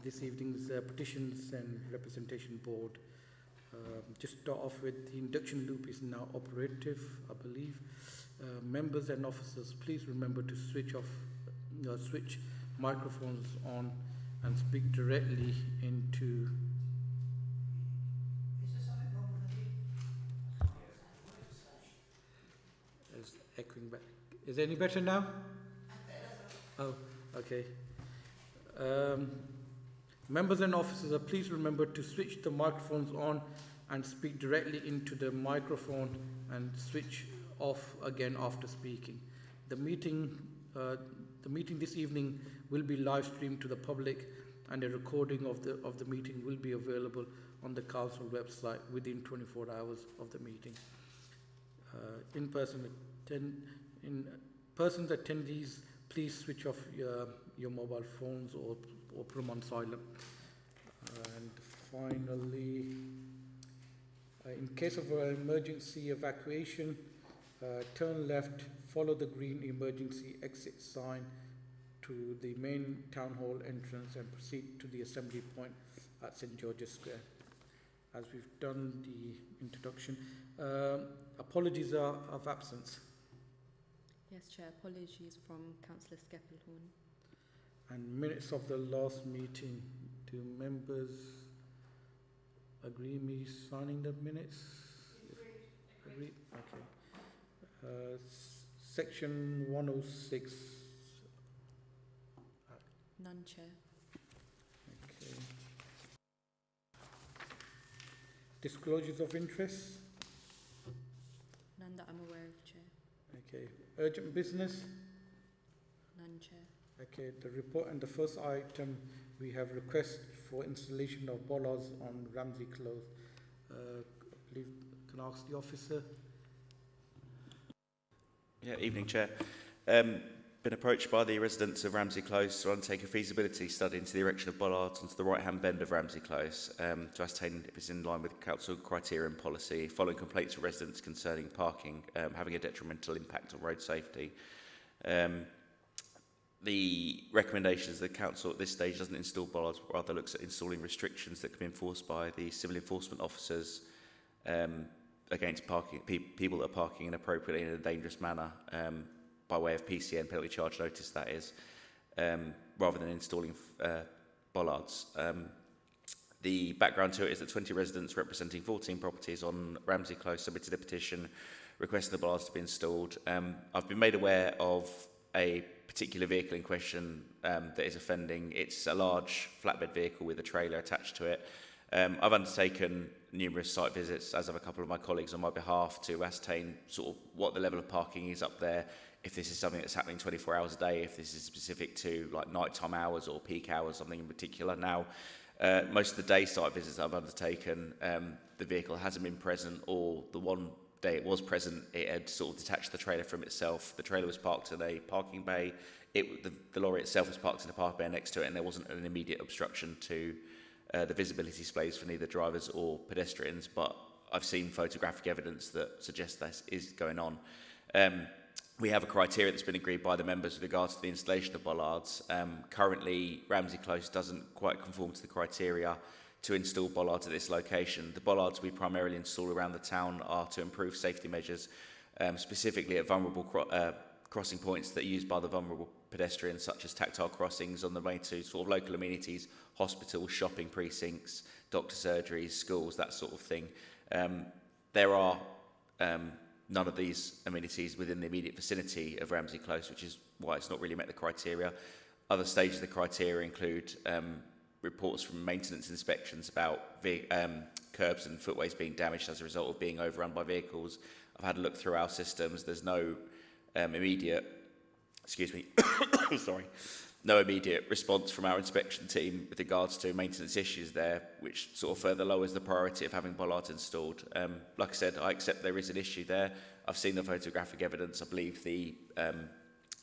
this evening's Petitions and Representation Board. Just start off with the induction loop is now operative, I believe. Members and officers, please remember to switch microphones on and speak directly into. It's echoing back. Is it any better now? Oh, okay. Members and officers, please remember to switch the microphones on and speak directly into the microphone and switch off again after speaking. The meeting this evening will be live streamed to the public, and a recording of the meeting will be available on the council website within 24 hours of the meeting. In-person attendees, please switch off your mobile phones or put them on silent. And finally, in case of an emergency evacuation, turn left, follow the green emergency exit sign to the main town hall entrance and proceed to the assembly point at St. George's Square. As we've done the introduction, apologies are of absence. Yes, Chair, apologies from Councillor Skeppelhorn. And minutes of the last meeting. Do members agree me signing the minutes? Agree? Okay. Section 106. None, Chair. Okay. Disclosures of interest? None that I'm aware of, Chair. Okay. Urgent business? None, Chair. Okay, the report and the first item, we have request for installation of bollards on Ramsey Close. I believe, can I ask the officer? Yeah, evening, Chair. Been approached by the residents of Ramsey Close to undertake a feasibility study into the erection of bollards onto the right-hand bend of Ramsey Close to ascertain if it's in line with council criteria and policy, following complaints from residents concerning parking having a detrimental impact on road safety. The recommendation is that the council at this stage doesn't install bollards, but rather looks at installing restrictions that can be enforced by the civil enforcement officers against parking people that are parking inappropriately in a dangerous manner, by way of PCN, penalty charge notice, that is, rather than installing bollards. The background to it is that 20 residents representing 14 properties on Ramsey Close submitted a petition requesting the bollards to be installed. I've been made aware of a particular vehicle in question that is offending. It's a large flatbed vehicle with a trailer attached to it. I've undertaken numerous site visits, as have a couple of my colleagues on my behalf, to ascertain sort of what the level of parking is up there, if this is something that's happening 24 hours a day, if this is specific to like nighttime hours or peak hours, something in particular. Now, most of the day site visits I've undertaken, the vehicle hasn't been present, or the one day it was present, it had sort of detached the trailer from itself. The trailer was parked in a parking bay. The lorry itself was parked in a parking bay next to it, and there wasn't an immediate obstruction to the visibility displays for neither drivers or pedestrians. But I've seen photographic evidence that suggests this is going on. We have a criteria that's been agreed by the members with regards to the installation of bollards. Currently, Ramsey Close doesn't quite conform to the criteria to install bollards at this location. The bollards we primarily install around the town are to improve safety measures, specifically at vulnerable crossing points that are used by the vulnerable pedestrians, such as tactile crossings on the way to sort of local amenities, hospitals, shopping precincts, doctor surgeries, schools, that sort of thing. There are none of these amenities within the immediate vicinity of Ramsey Close, which is why it's not really met the criteria. Other stages of the criteria include reports from maintenance inspections about curbs and footways being damaged as a result of being overrun by vehicles. I've had a look through our systems. There's no immediate response from our inspection team with regards to maintenance issues there, which sort of further lowers the priority of having bollards installed. Like I said, I accept there is an issue there. I've seen the photographic evidence. I believe the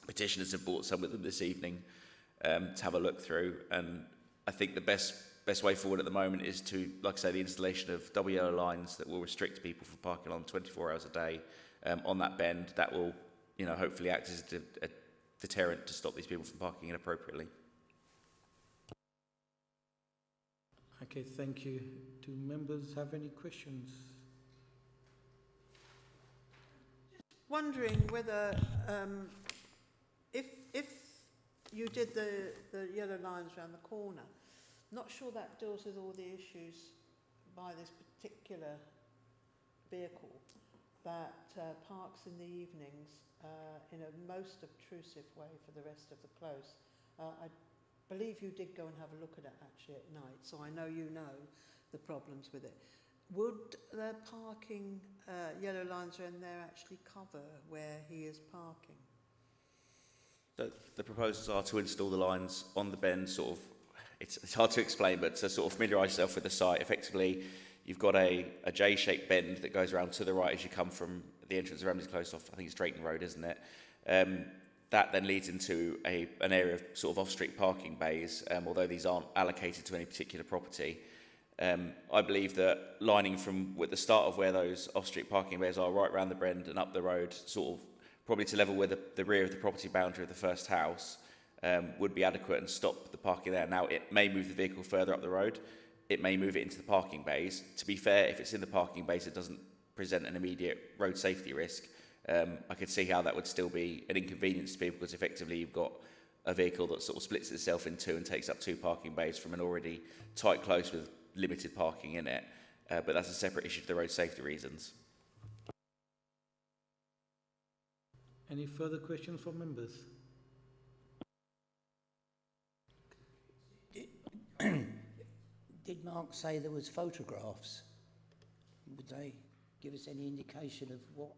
petitioners have brought some with them this evening to have a look through, and I think the best way forward at the moment is to, like I say, the installation of double yellow lines that will restrict people from parking on 24 hours a day on that bend. That will, hopefully act as a deterrent to stop these people from parking inappropriately. Okay, thank you. Do members have any questions? Wondering whether if you did the yellow lines around the corner, not sure that deals with all the issues by this particular vehicle that parks in the evenings in a most obtrusive way for the rest of the close. I believe you did go and have a look at it actually at night, so I know you know the problems with it. Would the parking yellow lines around there actually cover where he is parking? The proposals are to install the lines on the bend, sort of, it's hard to explain, but to sort of familiarise yourself with the site. Effectively, you've got a J-shaped bend that goes around to the right as you come from the entrance of Ramsey Close off, I think it's Drayton Road, isn't it? That then leads into an area of sort of off-street parking bays, although these aren't allocated to any particular property. I believe that lining from at the start of where those off-street parking bays are, right round the bend and up the road, sort of probably to level with the rear of the property boundary of the first house, would be adequate and stop the parking there. Now, it may move the vehicle further up the road. It may move it into the parking bays. To be fair, if it's in the parking bays, it doesn't present an immediate road safety risk. I could see how that would still be an inconvenience to people, because effectively you've got a vehicle that sort of splits itself in two and takes up two parking bays from an already tight close with limited parking in it. But that's a separate issue for the road safety reasons. Any further questions from members? Did Mark say there was photographs? Would they give us any indication of what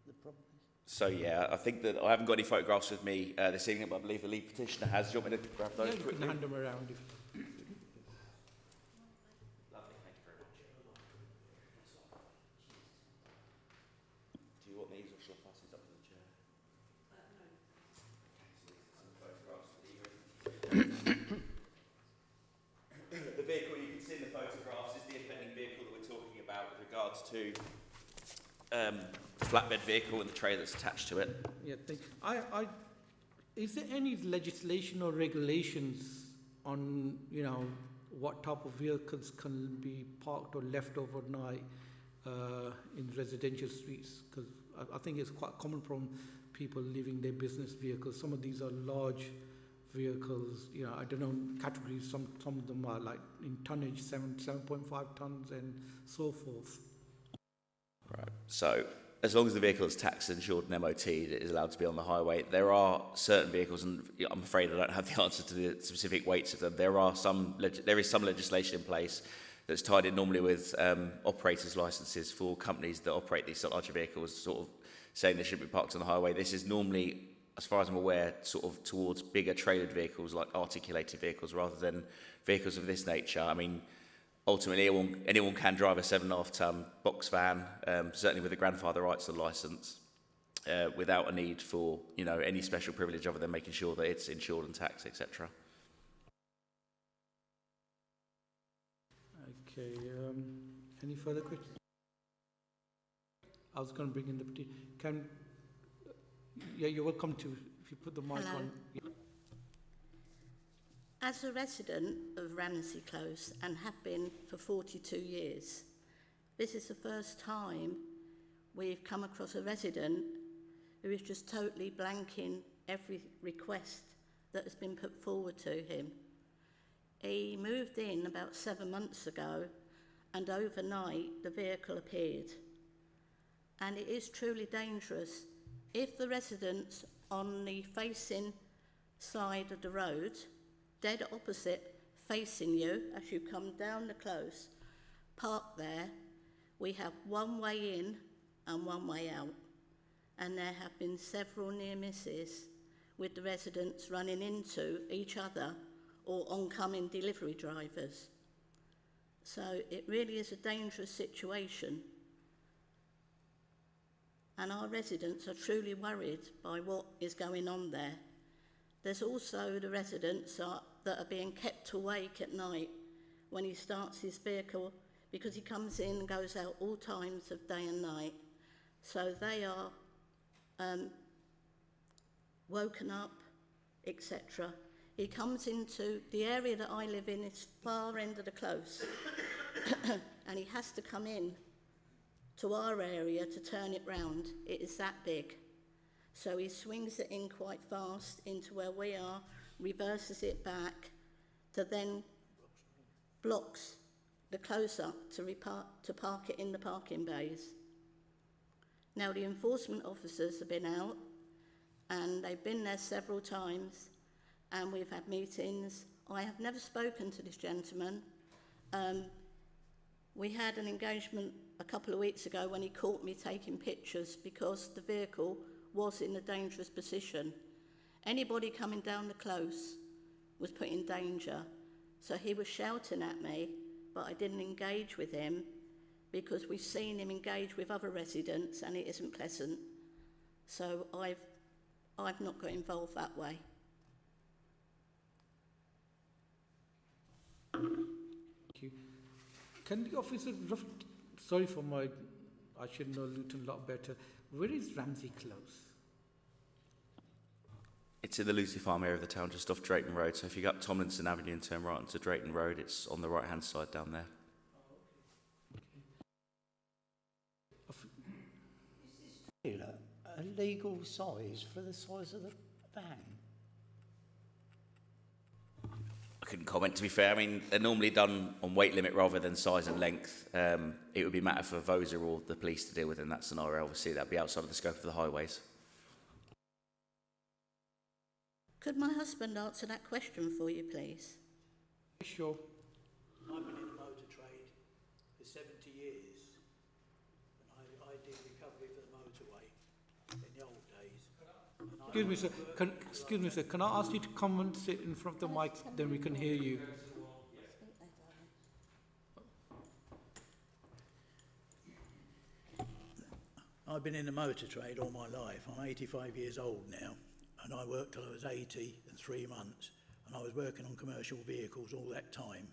the problem is? So yeah, I think that I haven't got any photographs with me this evening, but I believe the lead petitioner has. Do you want me to grab those Yeah, you quickly? can hand them around. Lovely, thank you very much. Do you want these, or shall I pass these up to the chair? The vehicle you can see in the photographs is the offending vehicle that we're talking about with regards to the flatbed vehicle and the trailer that's attached to it. Yeah, is there any legislation or regulations on, what type of vehicles can be parked or left overnight in residential streets? Because I think it's quite common from people leaving their business vehicles. Some of these are large vehicles, I don't know categories. Some of them are like in tonnage, 7.5 tons and so forth. Right. So as long as the vehicle is taxed, insured and MOT, it is allowed to be on the highway. There are certain vehicles, and I'm afraid I don't have the answer to the specific weights of them. There is some legislation in place that's tied in normally with operators' licences for companies that operate these larger vehicles, sort of saying they should be parked on the highway. This is normally, as far as I'm aware, sort of towards bigger trailered vehicles, like articulated vehicles, rather than vehicles of this nature. I mean, ultimately, anyone can drive a 7.5-ton box van, certainly with the grandfather rights of the licence, without a need for any special privilege other than making sure that it's insured and taxed, etc. Okay. Any further questions? I was going to bring in the petition. You're welcome to, if you put the mic Hello. on. Yeah. As a resident of Ramsey Close, and have been for 42 years, this is the first time we've come across a resident who is just totally blanking every request that has been put forward to him. He moved in about 7 months ago, and overnight the vehicle appeared. And it is truly dangerous. If the residents on the facing side of the road, dead opposite facing you as you come down the close, park there, we have one way in and one way out. And there have been several near misses with the residents running into each other or oncoming delivery drivers. So it really is a dangerous situation. And our residents are truly worried by what is going on there. There's also the residents that are being kept awake at night when he starts his vehicle, because he comes in and goes out all times of day and night. So they are woken up, etc. He comes into the area that I live in, is far end of the close, and he has to come in to our area to turn it round. It is that big. So he swings it in quite fast into where we are, reverses it back, to then blocks the close-up to park it in the parking bays. Now, the enforcement officers have been out, and they've been there several times, and we've had meetings. I have never spoken to this gentleman. We had an engagement a couple of weeks ago when he caught me taking pictures because the vehicle was in a dangerous position. Anybody coming down the close was put in danger. So he was shouting at me, but I didn't engage with him because we've seen him engage with other residents and it isn't pleasant. So I've not got involved that way. Thank you. Can the officer, sorry for my, I should know Luton a lot better. Where is Ramsey Close? It's in the Lucy Farm area of the town, just off Drayton Road. So if you go up Tomlinson Avenue and turn right onto Drayton Road, it's on the right-hand side down there. Is this a legal size for the size of the van? I couldn't comment, to be fair. I mean, they're normally done on weight limit rather than size and length. It would be a matter for VOSA or the police to deal with in that scenario. Obviously, that would be outside of the scope of the highways. Could my husband answer that question for you, please? Sure. I've been in the motor trade for 70 years, and I did recovery for the motorway in the old days. Excuse me, sir. Can I ask you to come and sit in front of the mic, then we can hear you? I've been in the motor trade all my life. I'm 85 years old now, and I worked till I was 80 and 3 months, and I was working on commercial vehicles all that time.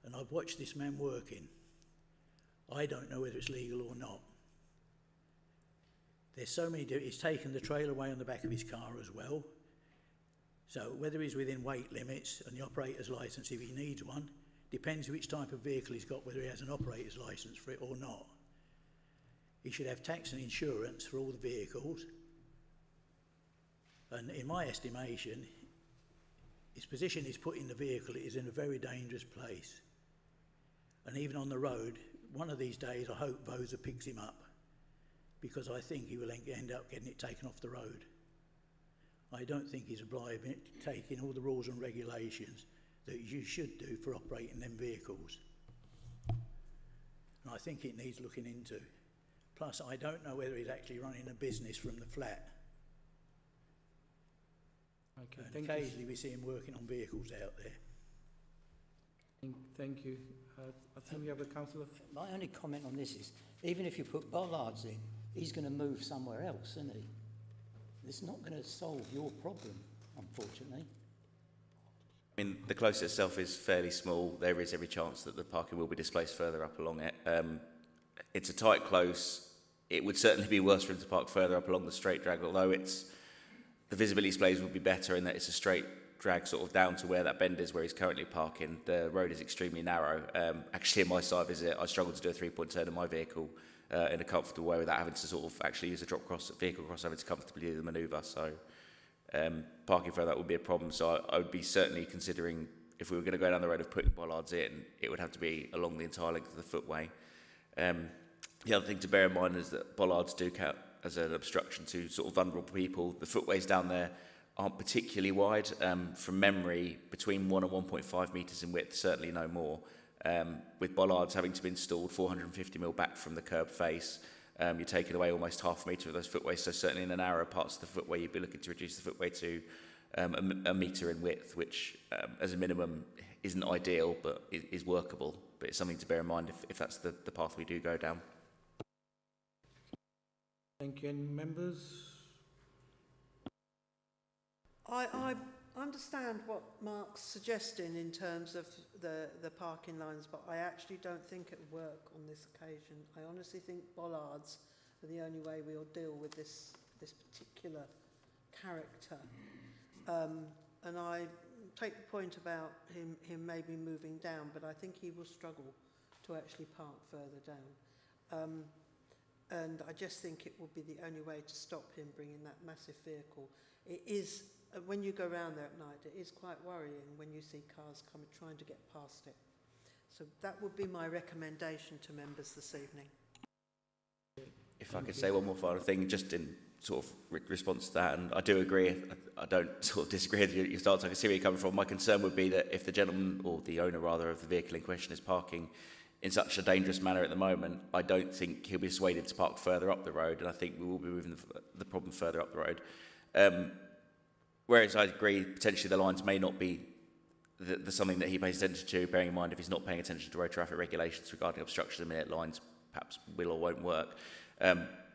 And I've watched this man working. I don't know whether it's legal or not. There's so many, he's taken the trailer away on the back of his car as well. So whether he's within weight limits and the operator's licence, if he needs one, depends which type of vehicle he's got, whether he has an operator's licence for it or not. He should have tax and insurance for all the vehicles. And in my estimation, his position he's put in the vehicle is in a very dangerous place. And even on the road, one of these days I hope VOSA picks him up, because I think he will end up getting it taken off the road. I don't think he's obliged to take in all the rules and regulations that you should do for operating them vehicles. And I think it needs looking into. Plus, I don't know whether he's actually running a business from the flat. Okay, And occasionally we see him working on vehicles out there. Thank you. I think we have a councillor. My only comment on this is, even if you put bollards in, he's going to move somewhere else, isn't he? It's not going to solve your problem, unfortunately. I mean, the close itself is fairly small. There is every chance that the parking will be displaced further up along it. It's a tight close. It would certainly be worse for him to park further up along the straight drag, although the visibility displays would be better in that it's a straight drag sort of down to where that bend is where he's currently parking. The road is extremely narrow. Actually, in my site visit, I struggled to do a three-point turn in my vehicle in a comfortable way without having to sort of actually use a vehicle cross-over to comfortably do the manoeuvre. So parking further up would be a problem. So I would be certainly considering, if we were going to go down the road of putting bollards in, it would have to be along the entire length of the footway. The other thing to bear in mind is that bollards do count as an obstruction to sort of vulnerable people. The footways down there aren't particularly wide. From memory, between 1 and 1.5 metres in width, certainly no more. With bollards having to be installed 450mm back from the curb face, you're taking away almost half a metre of those footways. So certainly in the narrower parts of the footway, you'd be looking to reduce the footway to a metre in width, which as a minimum isn't ideal, but is workable. But it's something to bear in mind if that's the path we do go down. Thank you. Any members? I understand what Mark's suggesting in terms of the parking lines, but I actually don't think it will work on this occasion. I honestly think bollards are the only way we'll deal with this particular character. And I take the point about him maybe moving down, but I think he will struggle to actually park further down. And I just think it will be the only way to stop him bringing that massive vehicle. It is, when you go around there at night, it is quite worrying when you see cars coming, trying to get past it. So that would be my recommendation to members this evening. If I could say one more final thing, just in sort of response to that, and I do agree, I don't sort of disagree with your stance, I can see where you're coming from. My concern would be that if the gentleman, or the owner rather, of the vehicle in question is parking in such a dangerous manner at the moment, I don't think he'll be persuaded to park further up the road, and I think we will be moving the problem further up the road. Whereas I agree, potentially the lines may not be something that he pays attention to, bearing in mind if he's not paying attention to road traffic regulations regarding obstruction of the minute, lines perhaps will or won't work.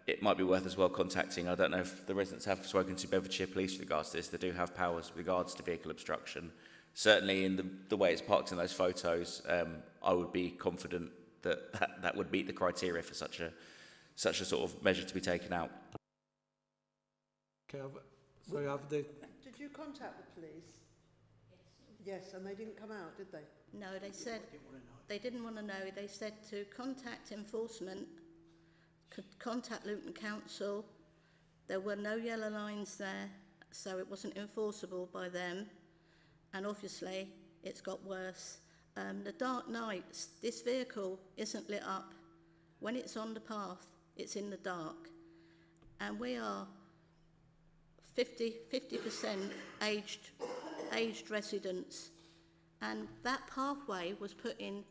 It might be worth as well contacting, I don't know if the residents have spoken to Bedfordshire Police with regards to this, they do have powers with regards to vehicle obstruction. Certainly in the way it's parked in those photos, I would be confident that would meet the criteria for such a sort of measure to be taken out. Okay, so have they... Did you contact the police? Yes, and they didn't come out, did they? No, they said they didn't want to know. They said to contact enforcement, could contact Luton Council. There were no yellow lines there, so it wasn't enforceable by them. And obviously, it's got worse. The dark nights, this vehicle isn't lit up. When it's on the path, it's in the dark. And we are 50% aged residents. And that pathway was put in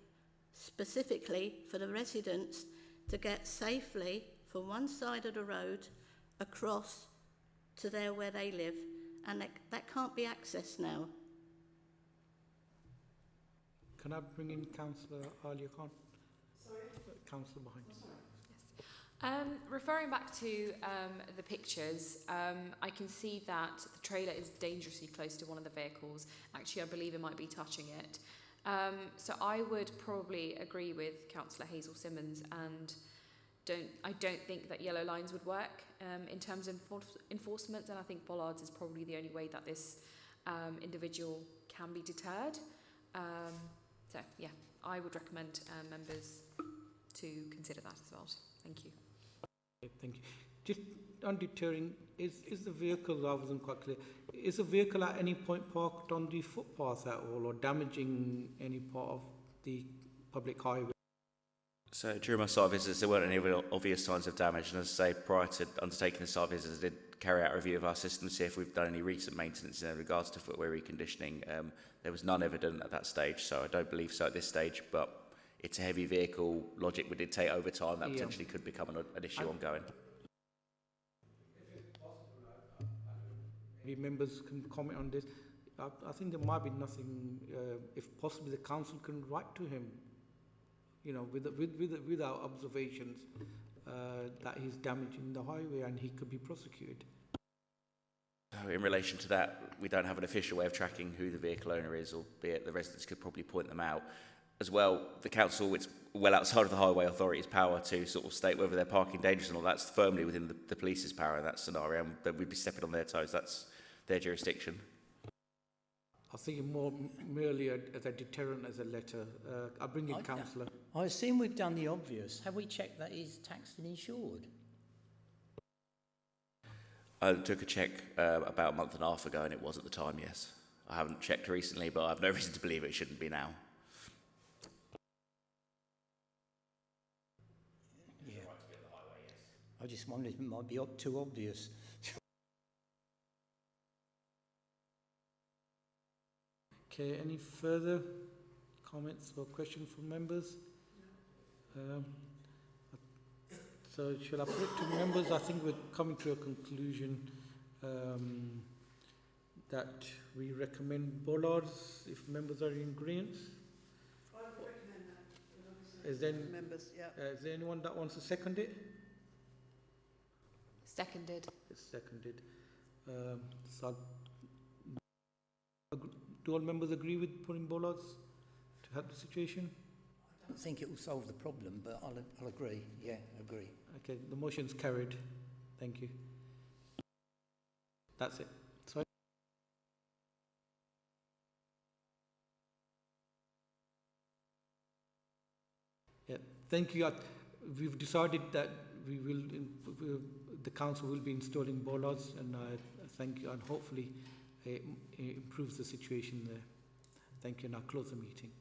specifically for the residents to get safely from one side of the road across to there where they live. And that can't be accessed now. Can I bring in Councillor Alia Khan? Sorry? Councillor behind. Referring back to the pictures, I can see that the trailer is dangerously close to one of the vehicles. Actually, I believe it might be touching it. So I would probably agree with Councillor Hazel Simmons, and I don't think that yellow lines would work in terms of enforcement, and I think bollards is probably the only way that this individual can be deterred. So yeah, I would recommend members to consider that as well. Thank you. Okay, thank you. Just on deterring, is the vehicle, I wasn't quite clear, is the vehicle at any point parked on the footpath at all, or damaging any part of the public highway? So during my site visits, there weren't any obvious signs of damage, and as I say, prior to undertaking the site visits, I did carry out a review of our system to see if we've done any recent maintenance in regards to footwear reconditioning. There was none evident at that stage, so I don't believe so at this stage, but it's a heavy vehicle. Logic would dictate over time that potentially could become an issue ongoing. Maybe members can comment on this. I think there might be nothing, if possibly the council can write to him, you know, with our observations that he's damaging the highway and he could be prosecuted. In relation to that, we don't have an official way of tracking who the vehicle owner is, albeit the residents could probably point them out. As well, the council, it's well outside of the Highway Authority's power to sort of state whether they're parking dangerous or not. That's firmly within the police's power in that scenario, and we'd be stepping on their toes. That's their jurisdiction. I think more merely as a deterrent, as a letter. I'll bring in Councillor. I assume we've done the obvious. Have we checked that he's taxed and insured? I took a check about a month and a half ago, and it was at the time, yes. I haven't checked recently, but I have no reason to believe it shouldn't be now. Yeah. I just wondered if it might be too obvious. Okay, any further comments or questions from members? So shall I put it to members? I think we're coming to a conclusion that we recommend bollards if members are in agreement. I would recommend that. Is there, members, yeah. is there anyone that wants to second it? Seconded. It's seconded. So do all members agree with putting bollards to help the situation? I don't think it will solve the problem, but I'll agree. Yeah, agree. Okay, the motion's carried. Thank you. That's it. Yeah, thank you. We've decided that the council will be installing bollards, and I thank you, and hopefully it improves the situation there. Thank you, and I'll close the meeting.